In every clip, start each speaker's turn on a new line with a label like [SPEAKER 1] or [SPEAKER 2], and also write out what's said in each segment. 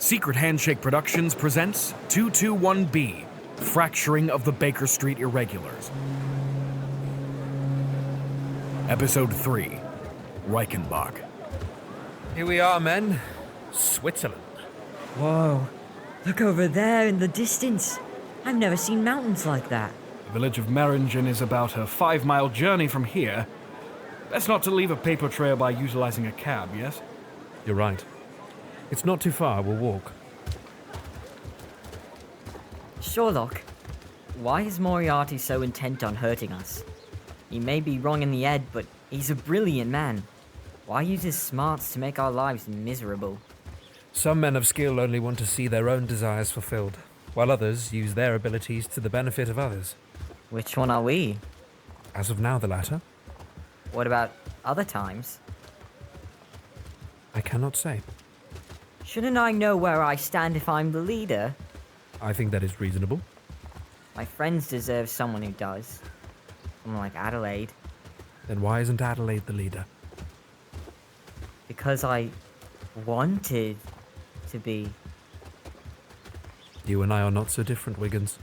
[SPEAKER 1] Secret Handshake Productions presents 221B, Fracturing of the Baker Street Irregulars. Episode 3, Reichenbach.
[SPEAKER 2] Here we are, men. Switzerland.
[SPEAKER 3] Whoa, look over there in the distance. I've never seen mountains like that.
[SPEAKER 1] The village of Meringen is about a 5-mile journey from here. Best not to leave a paper trail by utilizing a cab, yes?
[SPEAKER 2] You're right. It's not too far, we'll walk.
[SPEAKER 3] Sherlock, why is Moriarty so intent on hurting us? He may be wrong in the head, but he's a brilliant man. Why use his smarts to make our lives miserable?
[SPEAKER 2] Some men of skill only want to see their own desires fulfilled, while others use their abilities to the benefit of others.
[SPEAKER 3] Which one are we?
[SPEAKER 2] As of now, the latter.
[SPEAKER 3] What about other times?
[SPEAKER 2] I cannot say.
[SPEAKER 3] Shouldn't I know where I stand if I'm the leader?
[SPEAKER 2] I think that is reasonable.
[SPEAKER 3] My friends deserve someone who does. Someone like Adelaide.
[SPEAKER 2] Then why isn't Adelaide the leader?
[SPEAKER 3] Because I wanted to be.
[SPEAKER 2] You and I are not so different, Wiggins.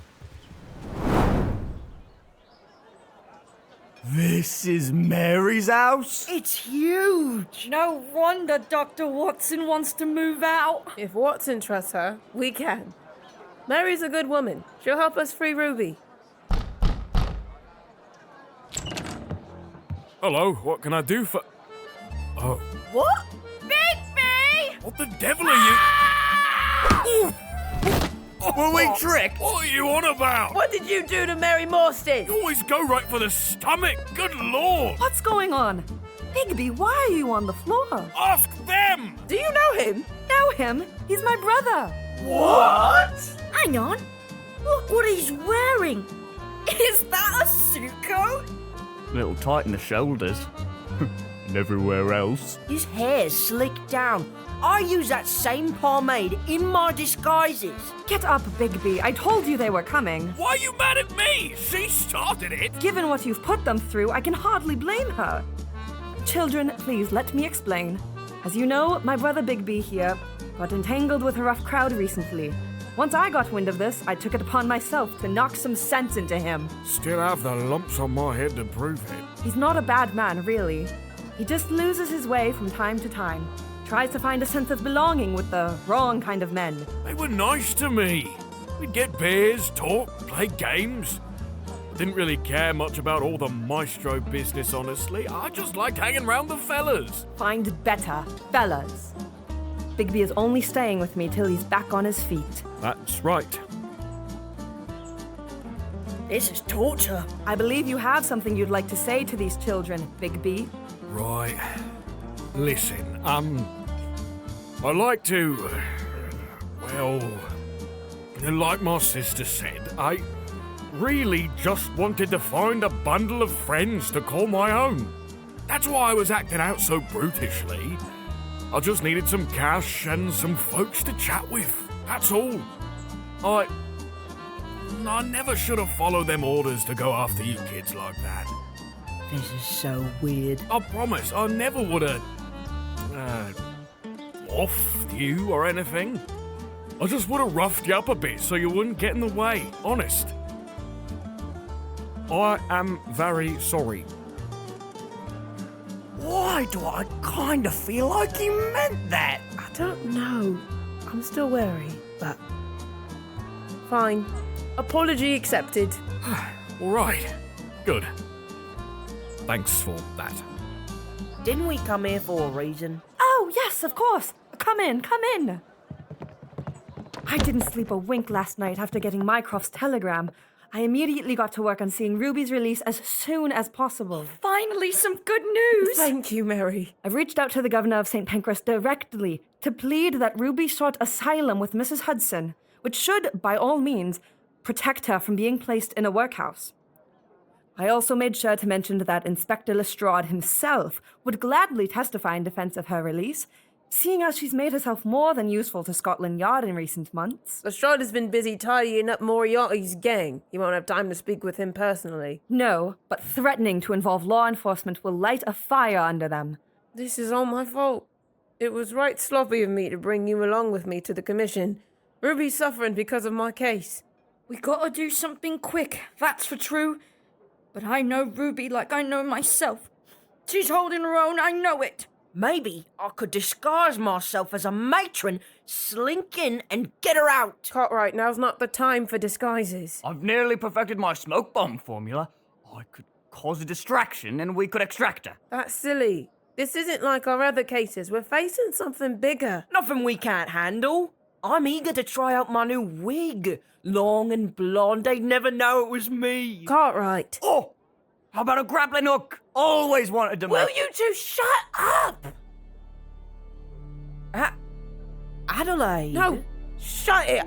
[SPEAKER 4] This is Mary's house?
[SPEAKER 5] It's huge!
[SPEAKER 6] No wonder Dr. Watson wants to move out.
[SPEAKER 5] If Watson trusts her, we can. Mary's a good woman. She'll help us free Ruby.
[SPEAKER 1] Hello, what can I do for... Oh.
[SPEAKER 5] What?
[SPEAKER 6] Bigby!
[SPEAKER 1] What the devil are you...
[SPEAKER 4] Were we tricked?
[SPEAKER 1] What are you on about?
[SPEAKER 5] What did you do to Mary Morstan?
[SPEAKER 1] You always go right for the stomach, good lord!
[SPEAKER 6] What's going on? Bigby, why are you on the floor?
[SPEAKER 1] Ask them!
[SPEAKER 5] Do you know him?
[SPEAKER 6] Know him? He's my brother.
[SPEAKER 4] What?
[SPEAKER 6] Hang on. Look what he's wearing. Is that a suit coat?
[SPEAKER 4] Little tight in the shoulders. And everywhere else.
[SPEAKER 7] His hair's slicked down. I use that same pomade in my disguises.
[SPEAKER 6] Get up, Bigby. I told you they were coming.
[SPEAKER 1] Why are you mad at me? She started it!
[SPEAKER 6] Given what you've put them through, I can hardly blame her. Children, please let me explain. As you know, my brother Bigby here got entangled with a rough crowd recently. Once I got wind of this, I took it upon myself to knock some sense into him.
[SPEAKER 1] Still have the lumps on my head to prove it.
[SPEAKER 6] He's not a bad man, really. He just loses his way from time to time. Tries to find a sense of belonging with the wrong kind of men.
[SPEAKER 1] They were nice to me. We'd get beers, talk, play games. I didn't really care much about all the maestro business, honestly. I just liked hanging around the fellas.
[SPEAKER 6] Find better, fellas. Bigby is only staying with me till he's back on his feet.
[SPEAKER 1] That's right.
[SPEAKER 7] This is torture.
[SPEAKER 6] I believe you have something you'd like to say to these children, Bigby.
[SPEAKER 1] Right. Listen, I like to, well, like my sister said, I really just wanted to find a bundle of friends to call my own. That's why I was acting out so brutishly. I just needed some cash and some folks to chat with. That's all. I never should have followed them orders to go after you kids like that.
[SPEAKER 7] This is so weird.
[SPEAKER 1] I promise, I never would have, offed you or anything. I just would have roughed you up a bit so you wouldn't get in the way, honest. I am very sorry.
[SPEAKER 7] Why do I kind of feel like he meant that?
[SPEAKER 5] I don't know. I'm still wary, but... Fine. Apology accepted.
[SPEAKER 1] All right. Good. Thanks for that.
[SPEAKER 7] Didn't we come here for a reason?
[SPEAKER 6] Oh, yes, of course. Come in, come in. I didn't sleep a wink last night after getting Mycroft's telegram. I immediately got to work on seeing Ruby's release as soon as possible. Finally, some good news!
[SPEAKER 5] Thank you, Mary.
[SPEAKER 6] I've reached out to the governor of St. Pancras directly to plead that Ruby sought asylum with Mrs. Hudson, which should, by all means, protect her from being placed in a workhouse. I also made sure to mention that Inspector Lestrade himself would gladly testify in defense of her release, seeing as she's made herself more than useful to Scotland Yard in recent months.
[SPEAKER 5] Lestrade has been busy tidying up Moriarty's gang. You won't have time to speak with him personally.
[SPEAKER 6] No, but threatening to involve law enforcement will light a fire under them.
[SPEAKER 5] This is all my fault. It was right sloppy of me to bring you along with me to the commission. Ruby's suffering because of my case.
[SPEAKER 8] We gotta do something quick, that's for true. But I know Ruby like I know myself. She's holding her own, I know it.
[SPEAKER 7] Maybe I could disguise myself as a matron, slink in and get her out.
[SPEAKER 5] Cartwright, now's not the time for disguises.
[SPEAKER 4] I've nearly perfected my smoke bomb formula. I could cause a distraction and we could extract her.
[SPEAKER 5] That's silly. This isn't like our other cases. We're facing something bigger.
[SPEAKER 7] Nothing we can't handle. I'm eager to try out my new wig. Long and blonde, they'd never know it was me.
[SPEAKER 5] Cartwright.
[SPEAKER 4] Oh! How about a grappling hook? Always wanted to
[SPEAKER 5] Will
[SPEAKER 4] make...
[SPEAKER 5] you two shut up?
[SPEAKER 7] Adelaide?
[SPEAKER 5] No, shut it.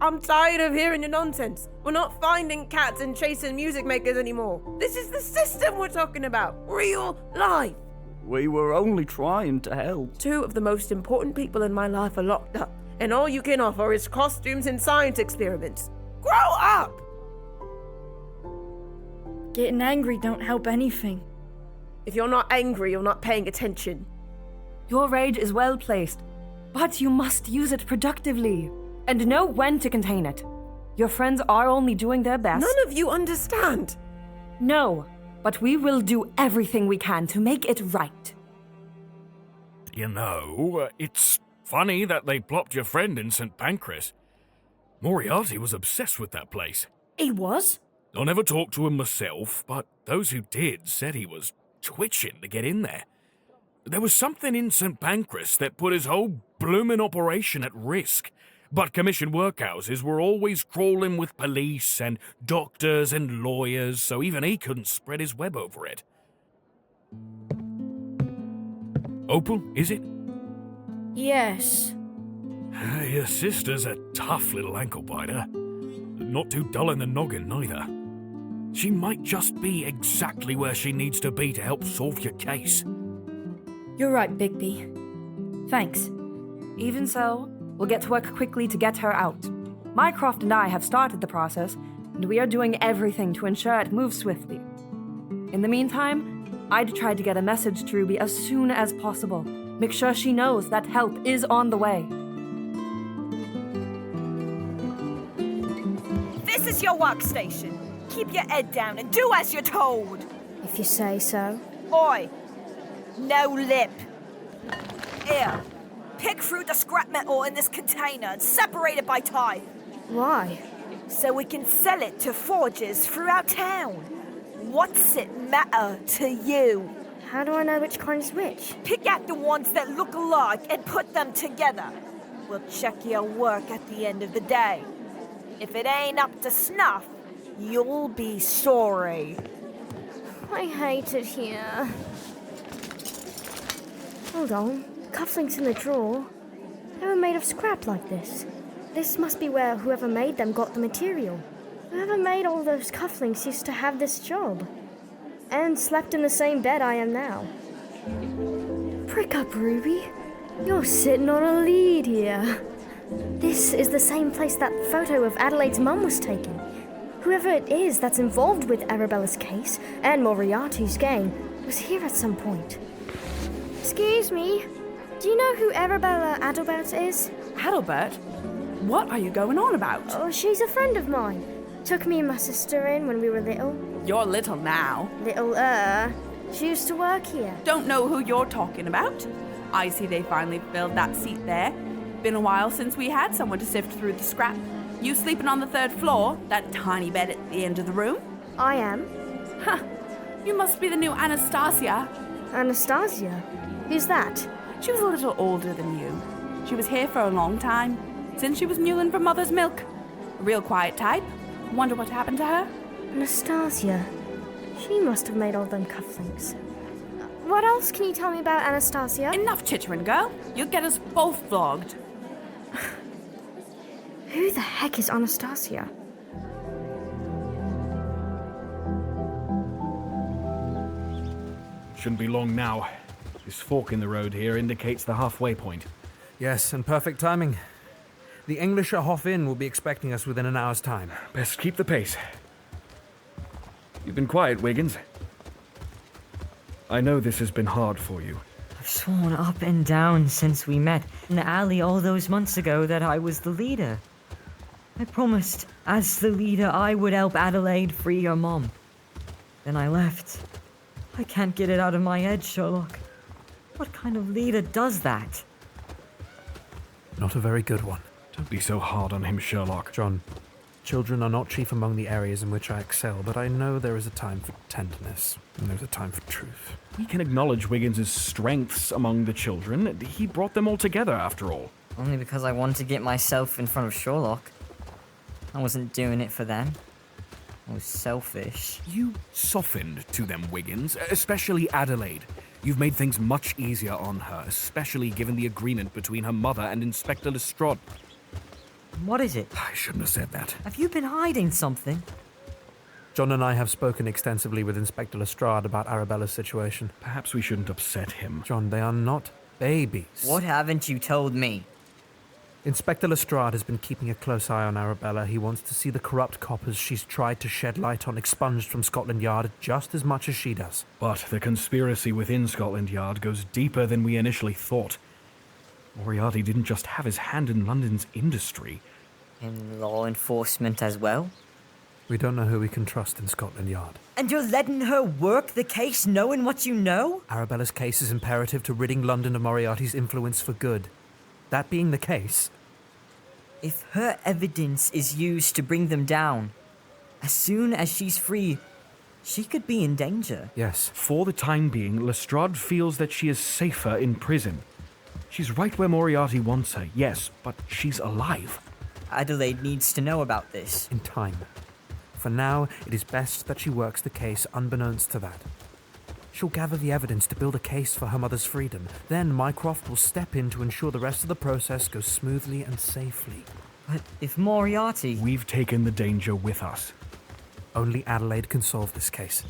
[SPEAKER 5] I'm tired of hearing your nonsense. We're not finding cats and chasing music makers anymore. This is the system we're talking about. Real life.
[SPEAKER 4] We were only trying to help.
[SPEAKER 5] 2 of the most important people in my life are locked up, and all you can offer is costumes and science experiments. Grow up!
[SPEAKER 8] Getting angry don't help anything.
[SPEAKER 5] If you're not angry, you're not paying attention.
[SPEAKER 6] Your rage is well placed, but you must use it productively and know when to contain it. Your friends are only doing their best.
[SPEAKER 5] None of you understand.
[SPEAKER 6] No, but we will do everything we can to make it right.
[SPEAKER 1] You know, it's funny that they plopped your friend in St. Pancras. Moriarty was obsessed with that place.
[SPEAKER 7] He was?
[SPEAKER 1] I never talked to him myself, but those who did said he was twitching to get in there. There was something in St. Pancras that put his whole bloomin' operation at risk. But commission workhouses were always crawling with police and doctors and lawyers, so even he couldn't spread his web over it. Opal, is it?
[SPEAKER 8] Yes.
[SPEAKER 1] Your sister's a tough little ankle biter. Not too dull in the noggin, neither. She might just be exactly where she needs to be to help solve your case.
[SPEAKER 8] You're right, Bigby. Thanks.
[SPEAKER 6] Even so, we'll get to work quickly to get her out. Mycroft and I have started the process, and we are doing everything to ensure it moves swiftly. In the meantime, I'd try to get a message to Ruby as soon as possible. Make sure she knows that help is on the way.
[SPEAKER 9] This is your workstation. Keep your head down and do as you're told.
[SPEAKER 10] If you say so.
[SPEAKER 9] Oi, no lip. Here, pick through the scrap metal in this container and separate it by type.
[SPEAKER 10] Why?
[SPEAKER 9] So we can sell it to forgers throughout town. What's it matter to you?
[SPEAKER 10] How do I know which kind is which?
[SPEAKER 9] Pick out the ones that look alike and put them together. We'll check your work at the end of the day. If it ain't up to snuff, you'll be sorry.
[SPEAKER 10] I hate it here. Hold on. Cufflinks in the drawer. They were made of scrap like this. This must be where whoever made them got the material. Whoever made all those cufflinks used to have this job. And slept in the same bed I am now. Prick up, Ruby. You're sitting on a lead here. This is the same place that photo of Adelaide's mum was taken. Whoever it is that's involved with Arabella's case and Moriarty's gang was here at some point. Excuse me, do you know who Arabella Adelbert is?
[SPEAKER 6] Adelbert? What are you going on about?
[SPEAKER 10] Oh, she's a friend of mine. Took me and my sister in when we were little.
[SPEAKER 11] You're little now.
[SPEAKER 10] Little, she used to work here.
[SPEAKER 11] Don't know who you're talking about. I see they finally filled that seat there. Been a while since we had someone to sift through the scrap. You sleeping on the 3rd floor, that tiny bed at the end of the room?
[SPEAKER 10] I am.
[SPEAKER 11] Huh. You must be the new Anastasia.
[SPEAKER 10] Anastasia? Who's that?
[SPEAKER 11] She was a little older than you. She was here for a long time, since she was mewing for mother's milk. A real quiet type. Wonder what happened to her?
[SPEAKER 10] Anastasia. She must have made all them cufflinks. What else can you tell me about Anastasia?
[SPEAKER 11] Enough chittering, girl. You'll get us both flogged.
[SPEAKER 10] Who the heck is Anastasia?
[SPEAKER 1] Shouldn't be long now. This fork in the road here indicates the halfway point.
[SPEAKER 2] Yes, and perfect timing. The Englischer Hof Inn will be expecting us within an hour's time.
[SPEAKER 1] Best keep the pace. You've been quiet, Wiggins. I know this has been hard for you.
[SPEAKER 3] I've sworn up and down since we met in the alley all those months ago that I was the leader. I promised, as the leader, I would help Adelaide free her mom. Then I left. I can't get it out of my head, Sherlock. What kind of leader does that?
[SPEAKER 2] Not a very good one.
[SPEAKER 1] Don't be so hard on him, Sherlock.
[SPEAKER 2] John, children are not chief among the areas in which I excel, but I know there is a time for tenderness, and there's a time for truth.
[SPEAKER 1] We can acknowledge Wiggins' strengths among the children. He brought them all together, after all.
[SPEAKER 3] Only because I wanted to get myself in front of Sherlock. I wasn't doing it for them. I was selfish.
[SPEAKER 1] You softened to them, Wiggins, especially Adelaide. You've made things much easier on her, especially given the agreement between her mother and Inspector Lestrade.
[SPEAKER 3] What is it?
[SPEAKER 1] I shouldn't have said that.
[SPEAKER 3] Have you been hiding something?
[SPEAKER 2] John and I have spoken extensively with Inspector Lestrade about Arabella's situation.
[SPEAKER 1] Perhaps we shouldn't upset him.
[SPEAKER 2] John, they are not babies.
[SPEAKER 3] What haven't you told me?
[SPEAKER 2] Inspector Lestrade has been keeping a close eye on Arabella. He wants to see the corrupt coppers she's tried to shed light on expunged from Scotland Yard just as much as she does.
[SPEAKER 1] But the conspiracy within Scotland Yard goes deeper than we initially thought. Moriarty didn't just have his hand in London's industry.
[SPEAKER 3] In law enforcement as well?
[SPEAKER 2] We don't know who we can trust in Scotland Yard.
[SPEAKER 3] And you're letting her work the case knowing what you know?
[SPEAKER 2] Arabella's case is imperative to ridding London of Moriarty's influence for good. That being the case...
[SPEAKER 3] If her evidence is used to bring them down, as soon as she's free, she could be in danger.
[SPEAKER 2] Yes.
[SPEAKER 1] For the time being, Lestrade feels that she is safer in prison. She's right where Moriarty wants her, yes, but she's alive.
[SPEAKER 3] Adelaide needs to know about this.
[SPEAKER 2] In time. For now, it is best that she works the case unbeknownst to that. She'll gather the evidence to build a case for her mother's freedom. Then Mycroft will step in to ensure the rest of the process goes smoothly and safely.
[SPEAKER 3] But if Moriarty...
[SPEAKER 1] We've taken the danger with us.
[SPEAKER 2] Only Adelaide can solve this case.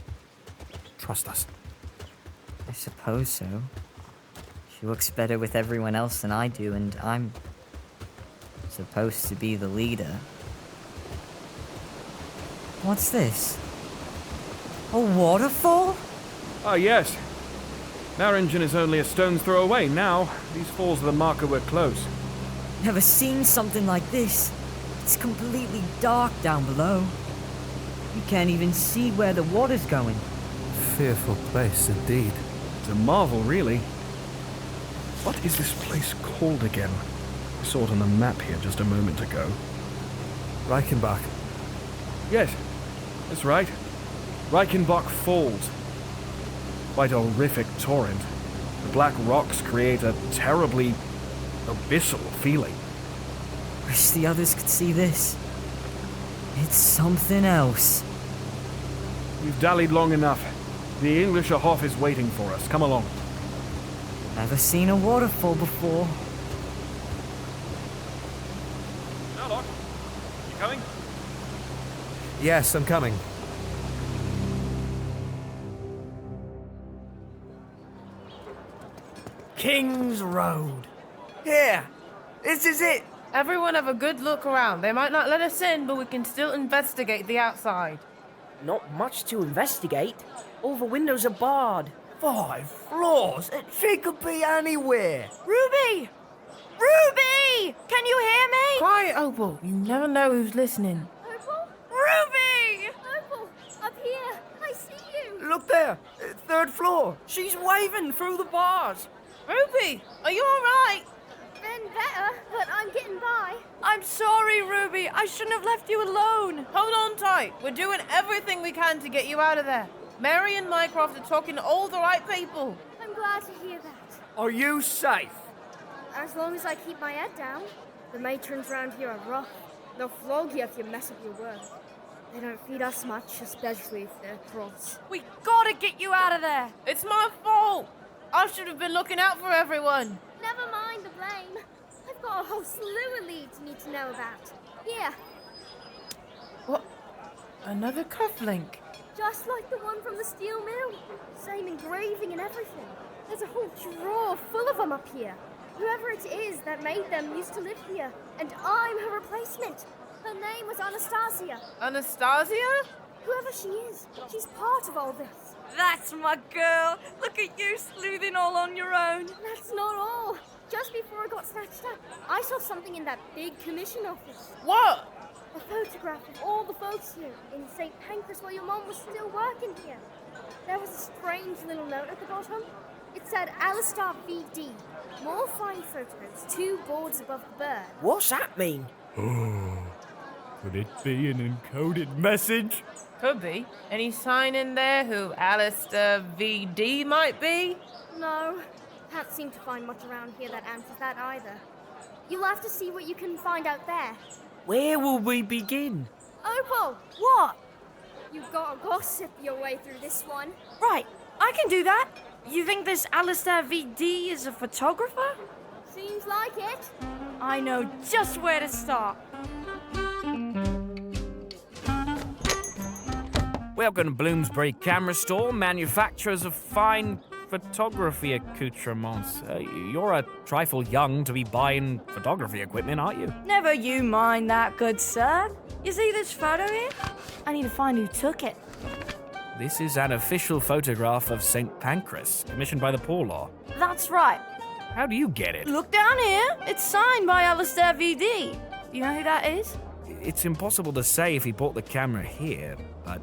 [SPEAKER 2] Trust us.
[SPEAKER 3] I suppose so. She works better with everyone else than I do, and I'm supposed to be the leader. What's this? A waterfall?
[SPEAKER 1] Ah, yes. Meringen is only a stone's throw away now. These falls are the marker we're close.
[SPEAKER 3] Never seen something like this. It's completely dark down below. You can't even see where the water's going.
[SPEAKER 2] Fearful place, indeed.
[SPEAKER 1] It's a marvel, really. What is this place called again? I saw it on the map here just a moment ago.
[SPEAKER 2] Reichenbach.
[SPEAKER 1] Yes, that's right. Reichenbach Falls. Quite a horrific torrent. The black rocks create a terribly abyssal feeling.
[SPEAKER 3] Wish the others could see this. It's something else.
[SPEAKER 1] We've dallied long enough. The English Hof is waiting for us. Come along.
[SPEAKER 3] Never seen a waterfall before.
[SPEAKER 1] Sherlock, you coming?
[SPEAKER 2] Yes, I'm coming.
[SPEAKER 7] King's Road. Here, this is it.
[SPEAKER 5] Everyone have a good look around. They might not let us in, but we can still investigate the outside.
[SPEAKER 7] Not much to investigate. All the windows are barred. 5 floors. She could be anywhere.
[SPEAKER 8] Ruby! Ruby! Can you hear me?
[SPEAKER 5] Quiet, Opal. You never know who's listening.
[SPEAKER 10] Opal?
[SPEAKER 8] Ruby!
[SPEAKER 10] Opal, up here. I see you.
[SPEAKER 7] Look there. 3rd floor. She's waving through the bars.
[SPEAKER 5] Ruby, are you alright?
[SPEAKER 10] Been better, but I'm getting by.
[SPEAKER 8] I'm sorry, Ruby. I shouldn't have left you alone.
[SPEAKER 5] Hold on tight. We're doing everything we can to get you out of there. Mary and Mycroft are talking to all the right people.
[SPEAKER 10] I'm glad to hear that.
[SPEAKER 7] Are you safe?
[SPEAKER 10] As long as I keep my head down. The matrons round here are rough. They'll flog you if you mess up your work. They don't feed us much, especially if they're cross.
[SPEAKER 8] We gotta get you out of there.
[SPEAKER 5] It's my fault. I should have been looking out for everyone.
[SPEAKER 10] Never mind the blame. I've got a whole slew of leads you need to know about. Here,
[SPEAKER 5] What? Another cufflink?
[SPEAKER 10] just like the one from the steel mill. Same engraving and everything. There's a whole drawer full of them up here. Whoever it is that made them used to live here, and I'm her replacement. Her name was Anastasia.
[SPEAKER 5] Anastasia?
[SPEAKER 10] Whoever she is, she's part of all this.
[SPEAKER 8] That's my girl. Look at you sleuthing all on your own.
[SPEAKER 10] That's not all. Just before I got snatched up, I saw something in that big commission office.
[SPEAKER 5] What?
[SPEAKER 10] A photograph of all the folks here in St. Pancras while your mom was still working here. There was a strange little note at the bottom. It said Alistair VD. More fine photos, 2 boards above the bird.
[SPEAKER 7] What's that mean?
[SPEAKER 1] Oh, could it be an encoded message?
[SPEAKER 5] Could be. Any sign in there who Alistair VD might be?
[SPEAKER 10] No, can't seem to find much around here that answers that either. You'll have to see what you can find out there.
[SPEAKER 7] Where will we begin?
[SPEAKER 10] Opal!
[SPEAKER 8] What?
[SPEAKER 10] You've got to gossip your way through this one.
[SPEAKER 8] Right, I can do that. You think this Alistair VD is a photographer?
[SPEAKER 10] Seems like it.
[SPEAKER 8] I know just where to start.
[SPEAKER 2] Welcome to Bloomsbury Camera Store, manufacturers of fine photography accoutrements. You're a trifle young to be buying photography equipment, aren't you?
[SPEAKER 8] Never you mind that, good sir. You see this photo here? I need to find who took it.
[SPEAKER 2] This is an official photograph of St. Pancras, commissioned by the Poor Law.
[SPEAKER 8] That's right.
[SPEAKER 2] How do you get it?
[SPEAKER 8] Look down here. It's signed by Alistair VD. Do you know who that is?
[SPEAKER 2] It's impossible to say if he bought the camera here, but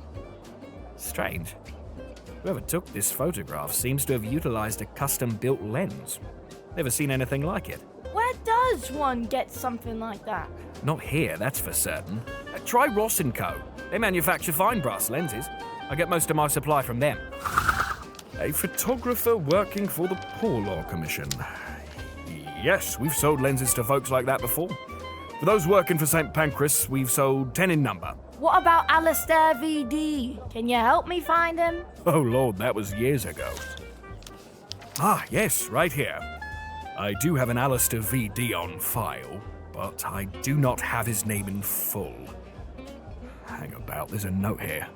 [SPEAKER 2] strange. Whoever took this photograph seems to have utilized a custom-built lens. Never seen anything like it.
[SPEAKER 8] Where does one get something like that?
[SPEAKER 2] Not here, that's for certain. Try Ross & Co. They manufacture fine brass lenses. I get most of my supply from them. A photographer working for the Poor Law Commission. Yes, we've sold lenses to folks like that before. For those working for St. Pancras, we've sold 10 in number.
[SPEAKER 8] What about Alistair VD? Can you help me find him?
[SPEAKER 1] Oh, Lord, that was years ago. Ah, yes, right here. I do have an Alistair VD on file, but I do not have his name in full. Hang about, there's a note here.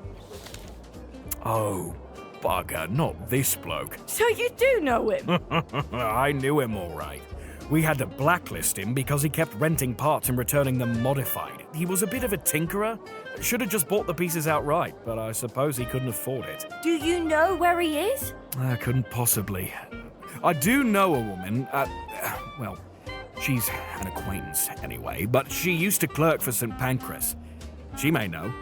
[SPEAKER 1] Oh, bugger, not this bloke.
[SPEAKER 8] So you do know him?
[SPEAKER 1] I knew him all right. We had to blacklist him because he kept renting parts and returning them modified. He was a bit of a tinkerer. Should have just bought the pieces outright, but I suppose he couldn't afford it.
[SPEAKER 8] Do you know where he is?
[SPEAKER 1] I couldn't possibly. I do know a woman, well, she's an acquaintance anyway, but she used to clerk for St. Pancras. She may know.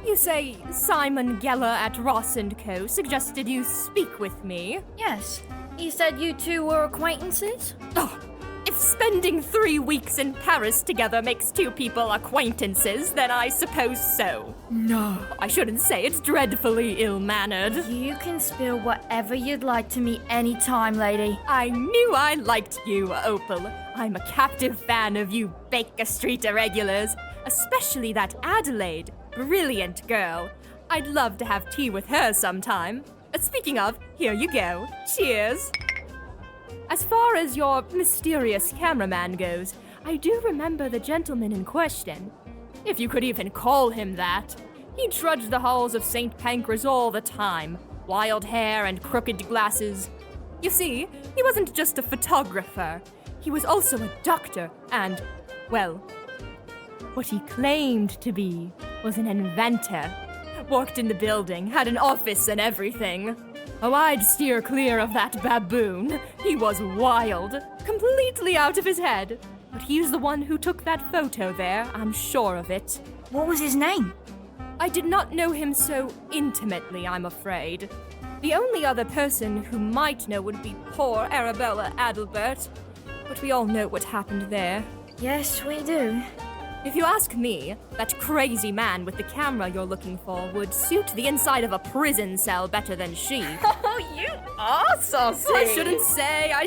[SPEAKER 12] You say Simon Geller at Ross & Co. suggested you speak with me?
[SPEAKER 8] Yes. He said you two were acquaintances?
[SPEAKER 12] Oh, if spending 3 weeks in Paris together makes 2 people acquaintances, then I suppose so. No, I shouldn't say it's dreadfully ill-mannered.
[SPEAKER 8] You can spill whatever you'd like to me anytime, lady.
[SPEAKER 12] I knew I liked you, Opal. I'm a captive fan of you Baker Street irregulars, especially that Adelaide. Brilliant girl. I'd love to have tea with her sometime. Speaking of, here you go. Cheers. As far as your mysterious cameraman goes, I do remember the gentleman in question. If you could even call him that. He trudged the halls of St. Pancras all the time. Wild hair and crooked glasses. You see, he wasn't just a photographer. He was also a doctor and, well, what he claimed to be was an inventor. Worked in the building, had an office and everything. Oh, I'd steer clear of that baboon. He was wild, completely out of his head. But he's the one who took that photo there, I'm sure of it.
[SPEAKER 8] What was his name?
[SPEAKER 12] I did not know him so intimately, I'm afraid. The only other person who might know would be poor Arabella Adelbert. But we all know what happened there.
[SPEAKER 8] Yes, we do.
[SPEAKER 12] If you ask me, that crazy man with the camera you're looking for would suit the inside of a prison cell better than she.
[SPEAKER 8] Oh, you are saucy!
[SPEAKER 12] I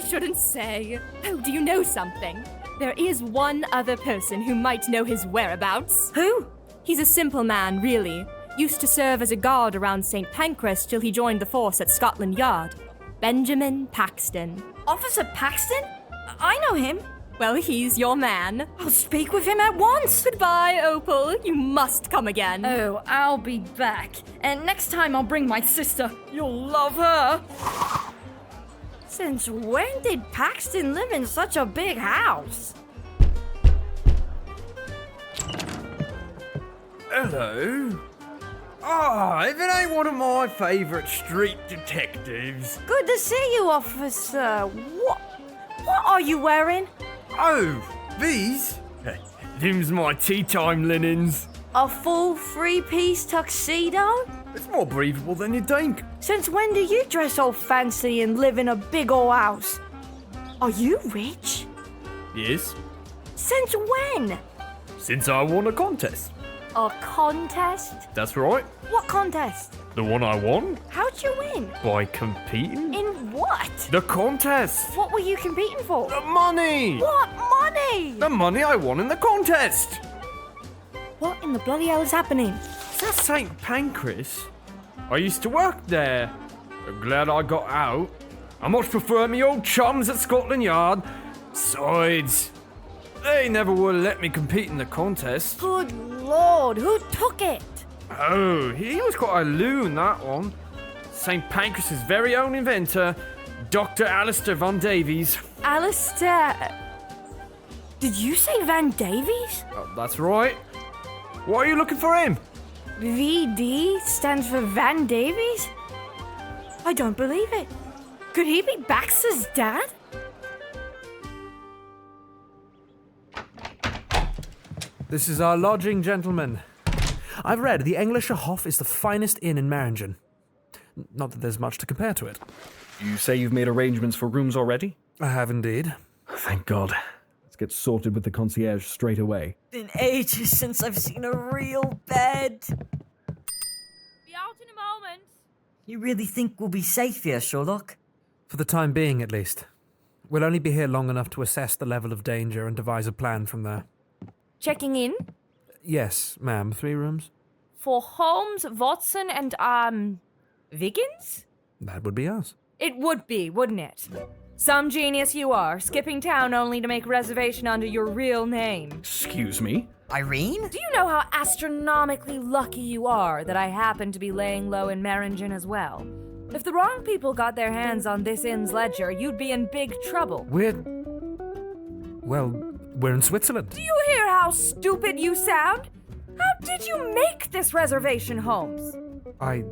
[SPEAKER 12] shouldn't say. Oh, do you know something? There is one other person who might know his whereabouts.
[SPEAKER 8] Who?
[SPEAKER 12] He's a simple man, really. Used to serve as a guard around St. Pancras till he joined the force at Scotland Yard. Benjamin Paxton.
[SPEAKER 8] Officer Paxton? I know him.
[SPEAKER 12] Well, he's your man.
[SPEAKER 8] I'll speak with him at once.
[SPEAKER 12] Goodbye, Opal. You must come again.
[SPEAKER 8] Oh, I'll be back. And next time I'll bring my sister. You'll love her. Since when did Paxton live in such a big house?
[SPEAKER 1] Hello.
[SPEAKER 13] If it ain't one of my favourite street detectives.
[SPEAKER 8] Good to see you, officer. What are you wearing?
[SPEAKER 13] Oh, these? Them's my tea time linens.
[SPEAKER 8] A full three-piece tuxedo?
[SPEAKER 13] It's more breathable than you think.
[SPEAKER 8] Since when do you dress all fancy and live in a big old house? Are you rich?
[SPEAKER 13] Yes,
[SPEAKER 8] Since when?
[SPEAKER 13] since I won a contest.
[SPEAKER 8] A contest?
[SPEAKER 13] That's right.
[SPEAKER 8] What contest?
[SPEAKER 13] The one I won
[SPEAKER 8] How'd you win?
[SPEAKER 13] by competing.
[SPEAKER 8] In what?
[SPEAKER 13] The contest.
[SPEAKER 8] What were you competing for?
[SPEAKER 13] The money.
[SPEAKER 8] What money?
[SPEAKER 13] The money I won in the contest.
[SPEAKER 8] What in the bloody hell is happening?
[SPEAKER 13] Is that St. Pancras? I used to work there. I'm glad I got out. I much prefer me old chums at Scotland Yard. Besides, they never would have let me compete in the contest.
[SPEAKER 8] Good lord, who took it?
[SPEAKER 13] Oh, he was quite a loon, that one. St. Pancras' very own inventor, Dr. Alistair von Davies.
[SPEAKER 8] Alistair. Did you say Van Davies?
[SPEAKER 13] That's right. Why are you looking for him?
[SPEAKER 8] VD stands for Van Davies? I don't believe it. Could he be Baxter's dad?
[SPEAKER 2] This is our lodging, gentlemen. I've read the Englischer Hof is the finest inn in Meringen. Not that there's much to compare to it.
[SPEAKER 14] You say you've made arrangements for rooms already?
[SPEAKER 2] I have indeed.
[SPEAKER 14] Thank God. Let's get sorted with the concierge straight away.
[SPEAKER 3] Been ages since I've seen a real bed.
[SPEAKER 12] Be out in a moment.
[SPEAKER 3] You really think we'll be safe here, Sherlock?
[SPEAKER 2] For the time being, at least. We'll only be here long enough to assess the level of danger and devise a plan from there.
[SPEAKER 8] Checking in?
[SPEAKER 2] Yes, ma'am. 3 rooms?
[SPEAKER 8] For Holmes, Watson, and, Wiggins?
[SPEAKER 2] That would be us.
[SPEAKER 8] It would be, wouldn't it? Some genius you are, skipping town only to make reservation under your real name.
[SPEAKER 14] Excuse me?
[SPEAKER 3] Irene?
[SPEAKER 8] Do you know how astronomically lucky you are that I happen to be laying low in Meringen as well? If the wrong people got their hands on this inn's ledger, you'd be in big trouble.
[SPEAKER 2] We're in Switzerland.
[SPEAKER 8] Do you hear how stupid you sound? How did you make this reservation, Holmes?
[SPEAKER 2] I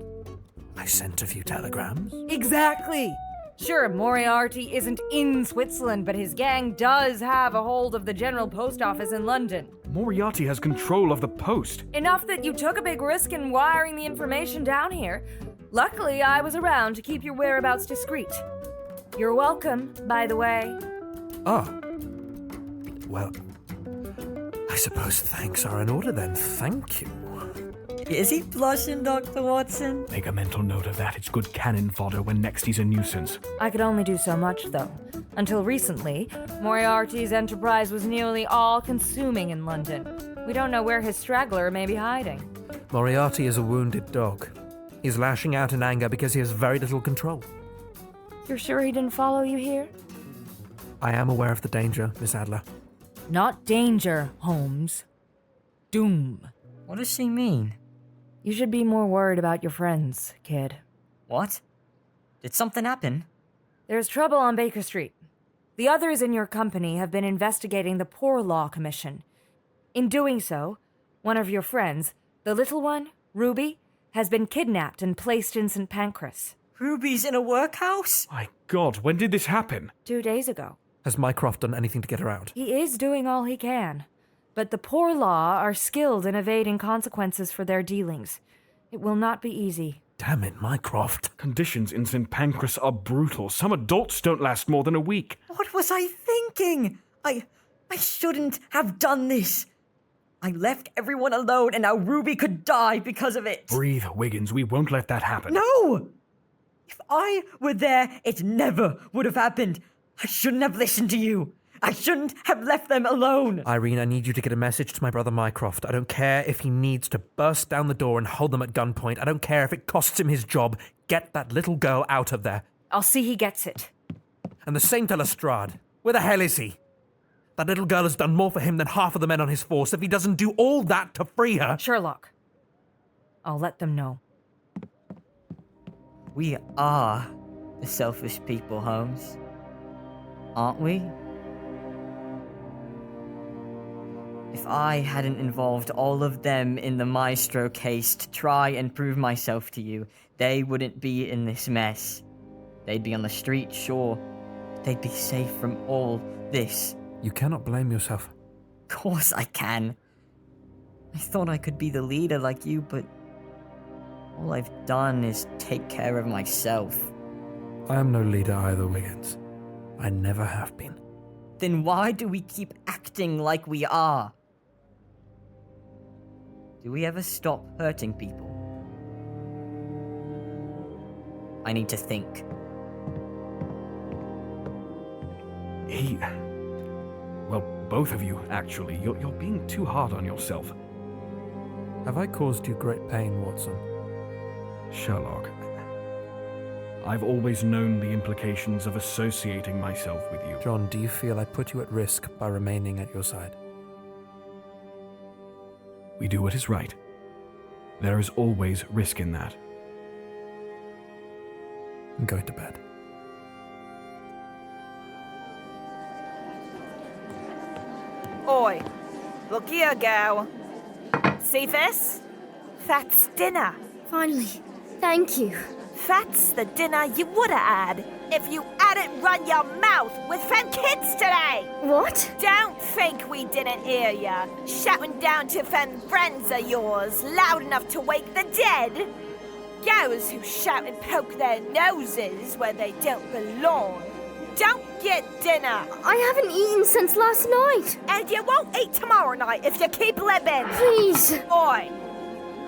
[SPEAKER 2] sent a few telegrams.
[SPEAKER 8] Exactly. Sure, Moriarty isn't in Switzerland, but his gang does have a hold of the General Post Office in London.
[SPEAKER 14] Moriarty has control of the post.
[SPEAKER 8] Enough that you took a big risk in wiring the information down here. Luckily, I was around to keep your whereabouts discreet. You're welcome, by the way.
[SPEAKER 2] Oh. Well, I suppose thanks are in order then. Thank you.
[SPEAKER 3] Is he blushing, Dr. Watson?
[SPEAKER 14] Make a mental note of that. It's good cannon fodder when next he's a nuisance.
[SPEAKER 8] I could only do so much, though. Until recently, Moriarty's enterprise was nearly all-consuming in London. We don't know where his straggler may be hiding.
[SPEAKER 2] Moriarty is a wounded dog. He's lashing out in anger because he has very little control.
[SPEAKER 8] You're sure he didn't follow you here?
[SPEAKER 2] I am aware of the danger, Miss Adler.
[SPEAKER 8] Not danger, Holmes. Doom.
[SPEAKER 3] What does she mean?
[SPEAKER 8] You should be more worried about your friends, kid.
[SPEAKER 3] What? Did something happen?
[SPEAKER 8] There's trouble on Baker Street. The others in your company have been investigating the Poor Law Commission. In doing so, one of your friends, the little one, Ruby, has been kidnapped and placed in St. Pancras.
[SPEAKER 3] Ruby's in a workhouse?
[SPEAKER 14] My God, when did this happen?
[SPEAKER 8] 2 days ago.
[SPEAKER 2] Has Mycroft done anything to get her out?
[SPEAKER 8] He is doing all he can. But the Poor Law are skilled in evading consequences for their dealings. It will not be easy.
[SPEAKER 2] Damn it, Mycroft.
[SPEAKER 14] Conditions in St. Pancras are brutal. Some adults don't last more than a week.
[SPEAKER 3] What was I thinking? I shouldn't have done this. I left everyone alone and now Ruby could die because of it.
[SPEAKER 14] Breathe, Wiggins. We won't let that happen.
[SPEAKER 3] No! If I were there, it never would have happened. I shouldn't have listened to you. I shouldn't have left them alone.
[SPEAKER 2] Irene, I need you to get a message to my brother Mycroft. I don't care if he needs to burst down the door and hold them at gunpoint. I don't care if it costs him his job. Get that little girl out of there.
[SPEAKER 8] I'll see he gets it.
[SPEAKER 2] And the same to Lestrade. Where the hell is he? That little girl has done more for him than half of the men on his force. If he doesn't do all that to free her...
[SPEAKER 8] Sherlock. I'll let them know.
[SPEAKER 3] We are the selfish people, Holmes. Aren't we? If I hadn't involved all of them in the Maestro case to try and prove myself to you, they wouldn't be in this mess. They'd be on the street, sure. But they'd be safe from all this.
[SPEAKER 2] You cannot blame yourself.
[SPEAKER 3] Of course I can. I thought I could be the leader like you, but all I've done is take care of myself.
[SPEAKER 2] I am no leader either, Wiggins. I never have been.
[SPEAKER 3] Then why do we keep acting like we are? Do we ever stop hurting people? I need to think.
[SPEAKER 14] Well, both of you, actually. You're being too hard on yourself.
[SPEAKER 2] Have I caused you great pain, Watson?
[SPEAKER 14] Sherlock, I've always known the implications of associating myself with you.
[SPEAKER 2] John, do you feel I put you at risk by remaining at your side?
[SPEAKER 14] We do what is right. There is always risk in that.
[SPEAKER 2] I'm going to bed.
[SPEAKER 9] Oi, look here, gal. See this? That's dinner.
[SPEAKER 10] Finally, thank you.
[SPEAKER 9] That's the dinner you would have had if you hadn't run your mouth with them kids today.
[SPEAKER 10] What?
[SPEAKER 9] Don't think we didn't hear ya shouting down to them friends of yours loud enough to wake the dead. Those who shout and poke their noses where they don't belong. Don't get dinner.
[SPEAKER 10] I haven't eaten since last night.
[SPEAKER 9] And you won't eat tomorrow night if you keep living.
[SPEAKER 10] Please.
[SPEAKER 9] Oi,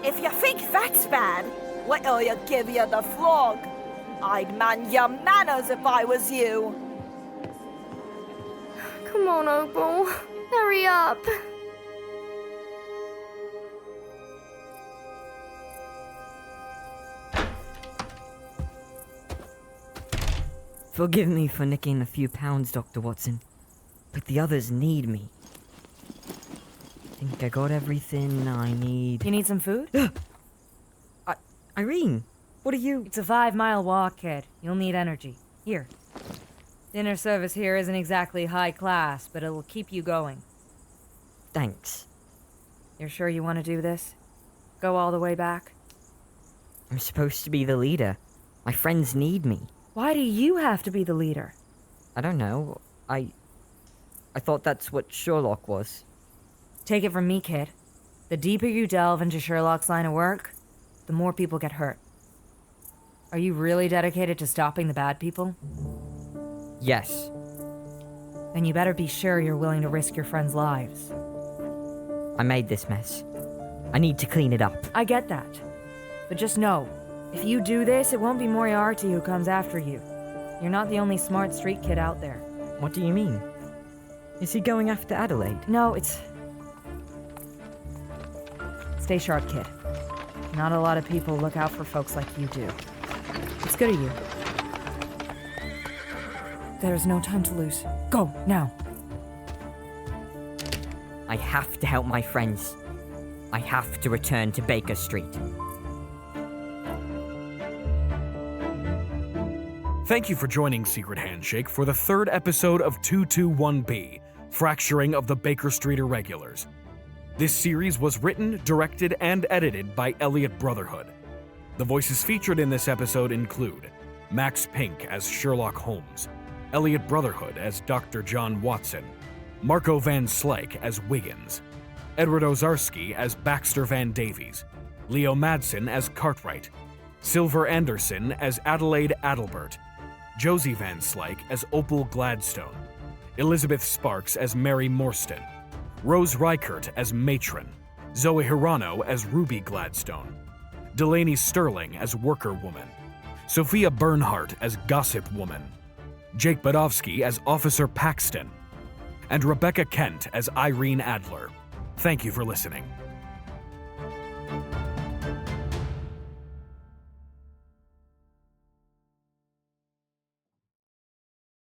[SPEAKER 9] if you think that's bad, wait till you give you the flog. I'd man your manners if I was you.
[SPEAKER 10] Come on, Opal. Hurry up.
[SPEAKER 3] Forgive me for nicking a few pounds, Dr. Watson, but the others need me. I think I got everything I need.
[SPEAKER 8] You need some food?
[SPEAKER 3] Irene, what are you...
[SPEAKER 8] It's a 5-mile walk, kid. You'll need energy. Here. Dinner service here isn't exactly high class, but it'll keep you going.
[SPEAKER 3] Thanks.
[SPEAKER 8] You're sure you want to do this? Go all the way back?
[SPEAKER 3] I'm supposed to be the leader. My friends need me.
[SPEAKER 8] Why do you have to be the leader?
[SPEAKER 3] I don't know. I thought that's what Sherlock was.
[SPEAKER 8] Take it from me, kid. The deeper you delve into Sherlock's line of work, the more people get hurt. Are you really dedicated to stopping the bad people?
[SPEAKER 3] Yes.
[SPEAKER 8] Then you better be sure you're willing to risk your friends' lives.
[SPEAKER 3] I made this mess. I need to clean it up.
[SPEAKER 8] I get that. But just know, if you do this, it won't be Moriarty who comes after you. You're not the only smart street kid out there.
[SPEAKER 3] What do you mean? Is he going after Adelaide?
[SPEAKER 8] No, it's... Stay sharp, kid. Not a lot of people look out for folks like you do. It's good of you. There's no time to lose. Go, now.
[SPEAKER 3] I have to help my friends. I have to return to Baker Street.
[SPEAKER 14] Thank you for joining Secret Handshake for the third episode of 221B, Fracturing of the Baker Street Irregulars. This series was written, directed, and edited by Elliott Brotherhood. The voices featured in this episode include Max Pink as Sherlock Holmes, Elliott Brotherhood as Dr. John Watson, Marko van Slyke as Wiggins, Edward Owczarski as Baxter van Davies, Leo Madsen as Cartwright, Silver Anderson as Adelaide Adelbert, Josie van Slyke as Opal Gladstone, Elisebeth Sparks as Mary Morstan, Rose Reichert as Matron, Zoe Hirano as Ruby Gladstone, Delaney Sterling as Worker Woman, Sophia Bernhardt as Gossip Woman, Jake Badovsky as Officer Paxton, and Rebecca Kent as Irene Adler. Thank you for listening.